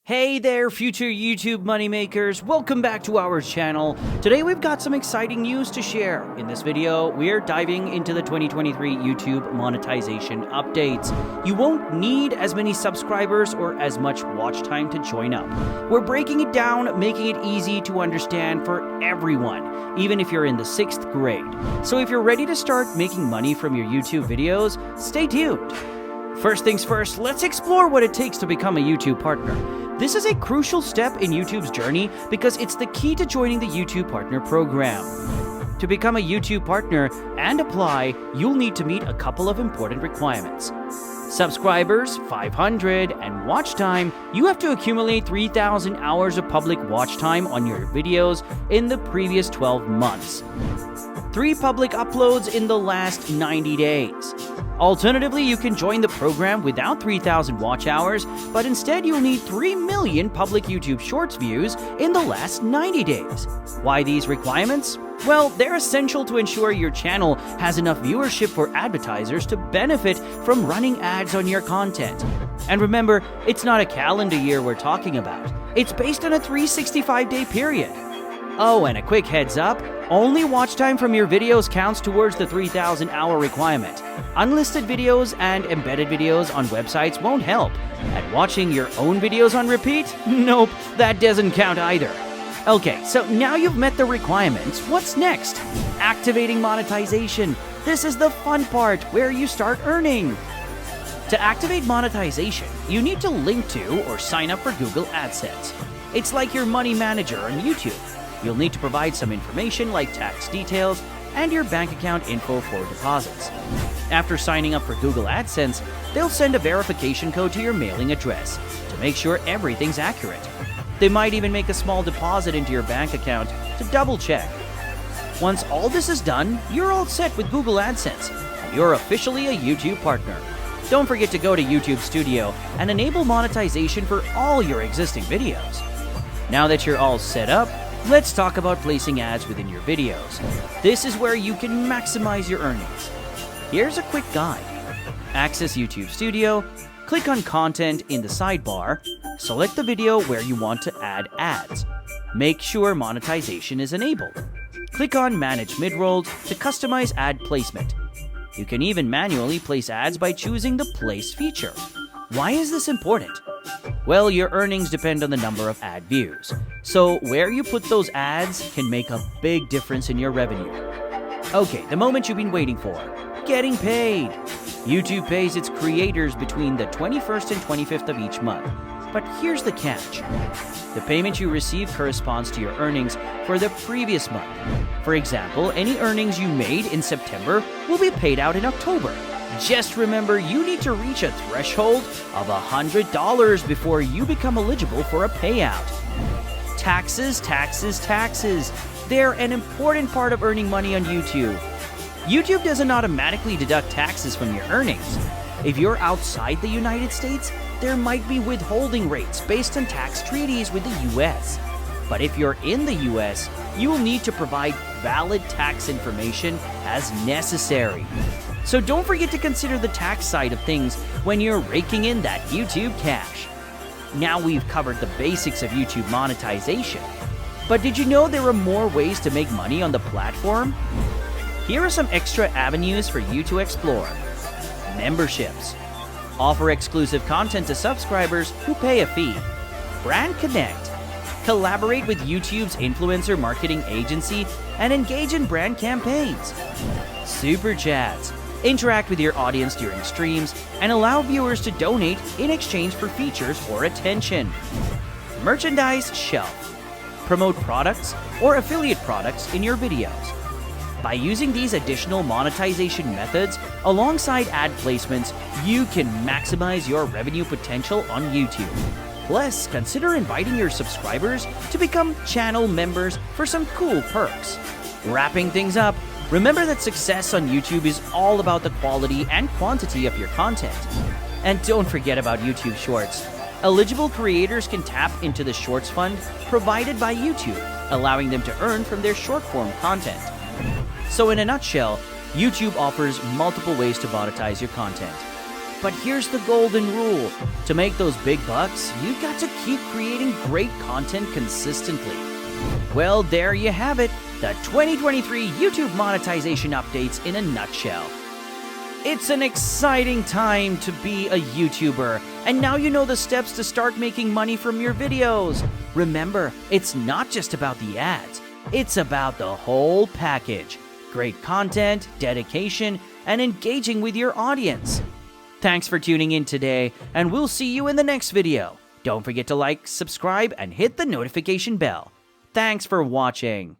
Hey there, future YouTube moneymakers. Welcome back to our channel. Today we've got some exciting news to share. In this video, we're diving into the 2023 YouTube monetization updates. You won't need as many subscribers or as much watch time to join up. We're breaking it down, making it easy to understand for everyone, even if you're in the 6th grade. So if you're ready to start making money from your YouTube videos, stay tuned. First things first, let's explore what it takes to become a YouTube partner. This is a crucial step in YouTube's journey because it's the key to joining the YouTube Partner Program. To become a YouTube partner and apply, you'll need to meet a couple of important requirements. Subscribers, 500, and watch time, you have to accumulate 3,000 hours of public watch time on your videos in the previous 12 months. 3 public uploads in the last 90 days. Alternatively, you can join the program without 3,000 watch hours, but instead you'll need 3 million public YouTube Shorts views in the last 90 days. Why these requirements? Well, they're essential to ensure your channel has enough viewership for advertisers to benefit from running ads on your content. And remember, it's not a calendar year we're talking about. It's based on a 365-day period. Oh, and a quick heads up, only watch time from your videos counts towards the 3,000 hour requirement. Unlisted videos and embedded videos on websites won't help. And watching your own videos on repeat? Nope, that doesn't count either. Okay, so now you've met the requirements, what's next? Activating monetization. This is the fun part, where you start earning. To activate monetization, you need to link to or sign up for Google AdSense. It's like your money manager on YouTube. You'll need to provide some information like tax details and your bank account info for deposits. After signing up for Google AdSense, they'll send a verification code to your mailing address to make sure everything's accurate. They might even make a small deposit into your bank account to double check. Once all this is done, you're all set with Google AdSense. You're officially a YouTube partner. Don't forget to go to YouTube Studio and enable monetization for all your existing videos. Now that you're all set up, let's talk about placing ads within your videos. This is where you can maximize your earnings. Here's a quick guide. Access YouTube Studio, click on Content in the sidebar, select the video where you want to add ads. Make sure monetization is enabled. Click on Manage Midroll to customize ad placement. You can even manually place ads by choosing the Place feature. Why is this important? Well, your earnings depend on the number of ad views. So where you put those ads can make a big difference in your revenue. Okay, the moment you've been waiting for. Getting paid. YouTube pays its creators between the 21st and 25th of each month. But here's the catch. The payment you receive corresponds to your earnings for the previous month. For example, any earnings you made in September will be paid out in October. Just remember, you need to reach a threshold of $100 before you become eligible for a payout. Taxes, taxes, taxes. They're an important part of earning money on YouTube. YouTube doesn't automatically deduct taxes from your earnings. If you're outside the United States, there might be withholding rates based on tax treaties with the US. But if you're in the US, you will need to provide valid tax information as necessary. So don't forget to consider the tax side of things when you're raking in that YouTube cash. Now we've covered the basics of YouTube monetization. But did you know there are more ways to make money on the platform? Here are some extra avenues for you to explore. Memberships. Offer exclusive content to subscribers who pay a fee. Brand Connect. Collaborate with YouTube's influencer marketing agency and engage in brand campaigns. Super Chats. Interact with your audience during streams and allow viewers to donate in exchange for features or attention. Merchandise Shelf. Promote products or affiliate products in your videos. By using these additional monetization methods alongside ad placements, you can maximize your revenue potential on YouTube. Plus, consider inviting your subscribers to become channel members for some cool perks. Wrapping things up, remember that success on YouTube is all about the quality and quantity of your content. And don't forget about YouTube Shorts. Eligible creators can tap into the Shorts Fund provided by YouTube, allowing them to earn from their short-form content. So in a nutshell, YouTube offers multiple ways to monetize your content. But here's the golden rule. To make those big bucks, you got to keep creating great content consistently. Well, there you have it, the 2023 YouTube monetization updates in a nutshell. It's an exciting time to be a YouTuber, and now you know the steps to start making money from your videos. Remember, it's not just about the ads, it's about the whole package. Great content, dedication, and engaging with your audience. Thanks for tuning in today, and we'll see you in the next video. Don't forget to like, subscribe, and hit the notification bell. Thanks for watching.